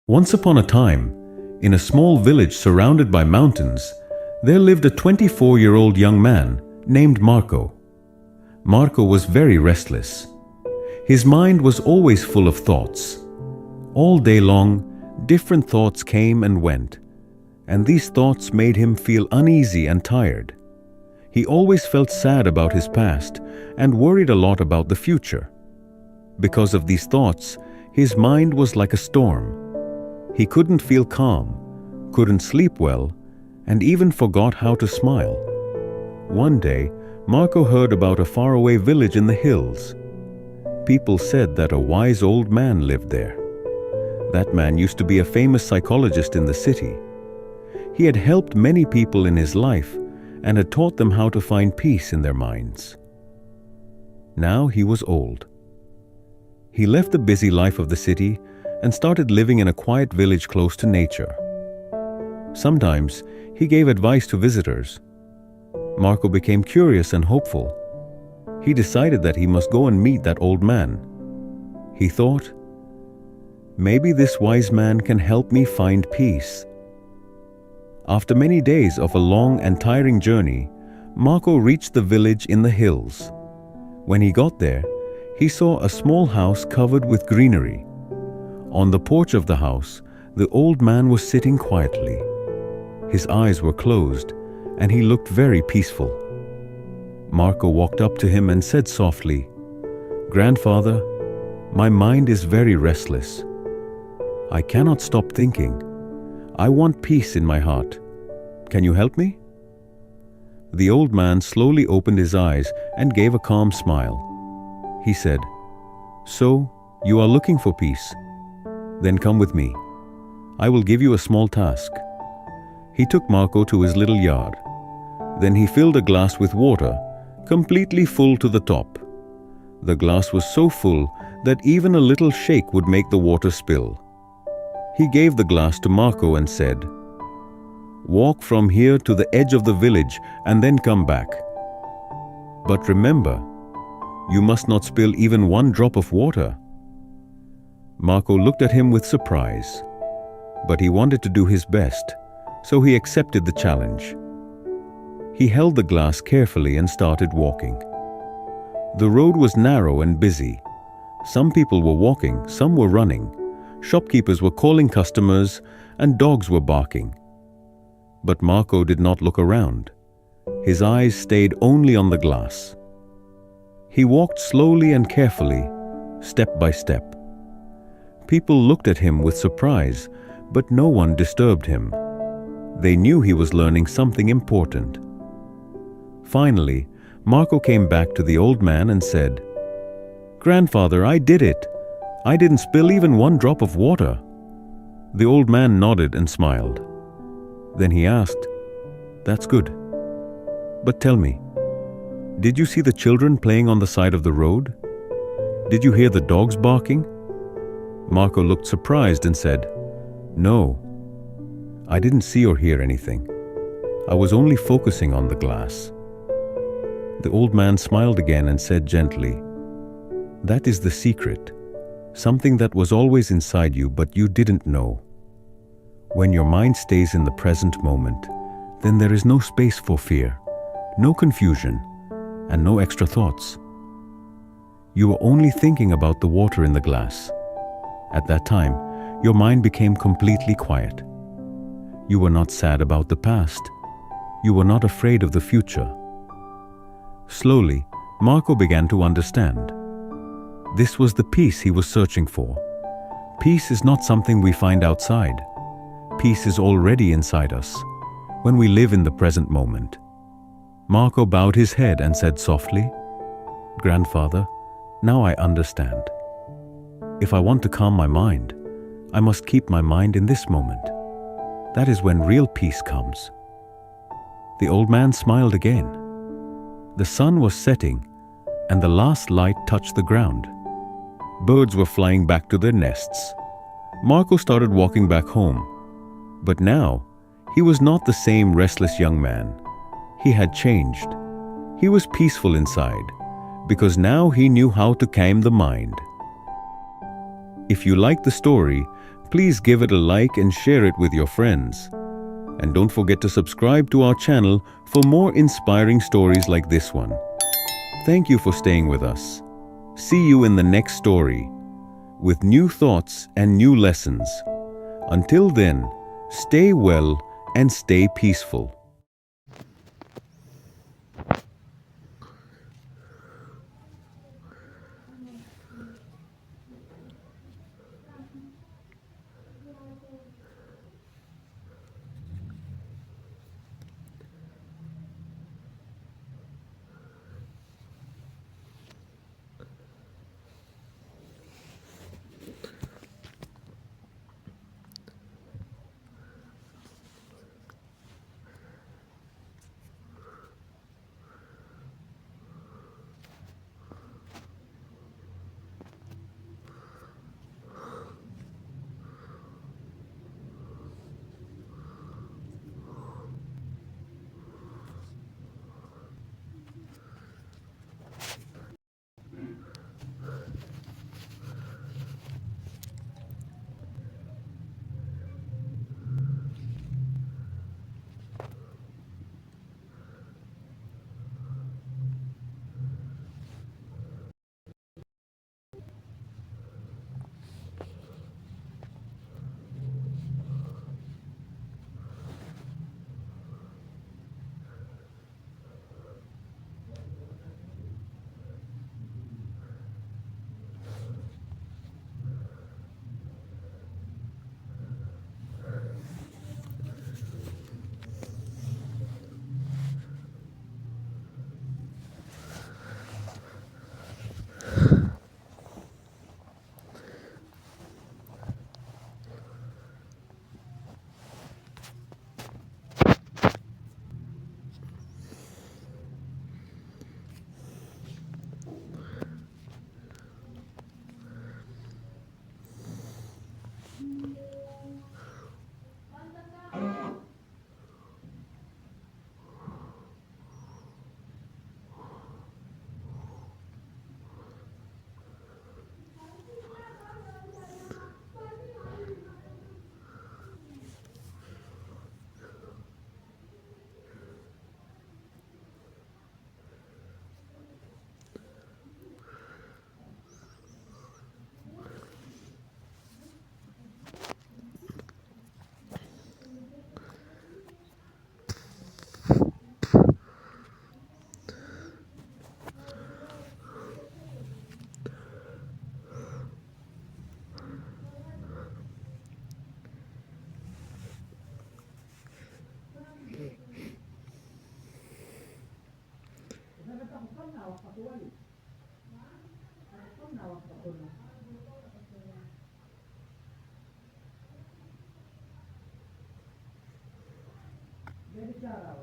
Once upon a time, in a small village surrounded by mountains, there lived a 24-year-old young man named Marco. Marco was very restless. His mind was always full of thoughts. All day long, different thoughts came and went, and these thoughts made him feel uneasy and tired. He always felt sad about his past and worried a lot about the future. Because of these thoughts, his mind was like a storm. He couldn't feel calm, couldn't sleep well, and even forgot how to smile. One day, Marco heard about a faraway village in the hills. People said that a wise old man lived there. That man used to be a famous psychologist in the city. He had helped many people in his life and had taught them how to find peace in their minds. Now he was old. He left the busy life of the city and started living in a quiet village close to nature. Sometimes he gave advice to visitors. Marco became curious and hopeful. He decided that he must go and meet that old man. He thought, maybe this wise man can help me find peace. After many days of a long and tiring journey, Marco reached the village in the hills. When he got there, he saw a small house covered with greenery. On the porch of the house, the old man was sitting quietly. His eyes were closed, and he looked very peaceful. Marco walked up to him and said softly, "Grandfather, my mind is very restless. I cannot stop thinking. I want peace in my heart. Can you help me?" The old man slowly opened his eyes and gave a calm smile. He said, "So, you are looking for peace? Then come with me. I will give you a small task." He took Marco to his little yard. Then he filled a glass with water, completely full to the top. The glass was so full that even a little shake would make the water spill. He gave the glass to Marco and said, "Walk from here to the edge of the village and then come back. But remember, you must not spill even one drop of water." Marco looked at him with surprise, but he wanted to do his best, so he accepted the challenge. He held the glass carefully and started walking. The road was narrow and busy. Some people were walking, some were running. Shopkeepers were calling customers, and dogs were barking. But Marco did not look around. His eyes stayed only on the glass. He walked slowly and carefully, step by step. People looked at him with surprise, but no one disturbed him. They knew he was learning something important. Finally, Marco came back to the old man and said, "Grandfather, I did it. I didn't spill even one drop of water." The old man nodded and smiled. Then he asked, "That's good. But tell me, did you see the children playing on the side of the road? Did you hear the dogs barking?" Marco looked surprised and said, "No, I didn't see or hear anything. I was only focusing on the glass." The old man smiled again and said gently, "That is the secret, something that was always inside you but you didn't know. When your mind stays in the present moment, then there is no space for fear, no confusion, and no extra thoughts. You are only thinking about the water in the glass. At that time, your mind became completely quiet. You were not sad about the past. You were not afraid of the future." Slowly, Marco began to understand. This was the peace he was searching for. Peace is not something we find outside. Peace is already inside us, when we live in the present moment. Marco bowed his head and said softly, "Grandfather, now I understand. If I want to calm my mind, I must keep my mind in this moment. That is when real peace comes." The old man smiled again. The sun was setting, and the last light touched the ground. Birds were flying back to their nests. Marco started walking back home. But now, he was not the same restless young man. He had changed. He was peaceful inside, because now he knew how to calm the mind. If you like the story, Please give it a like and share it with your friends. And don't forget to subscribe to our channel for more inspiring stories like this one. Thank you for staying with us. See you in the next story with new thoughts and new lessons. Until then, stay well and stay peaceful. Jadi cara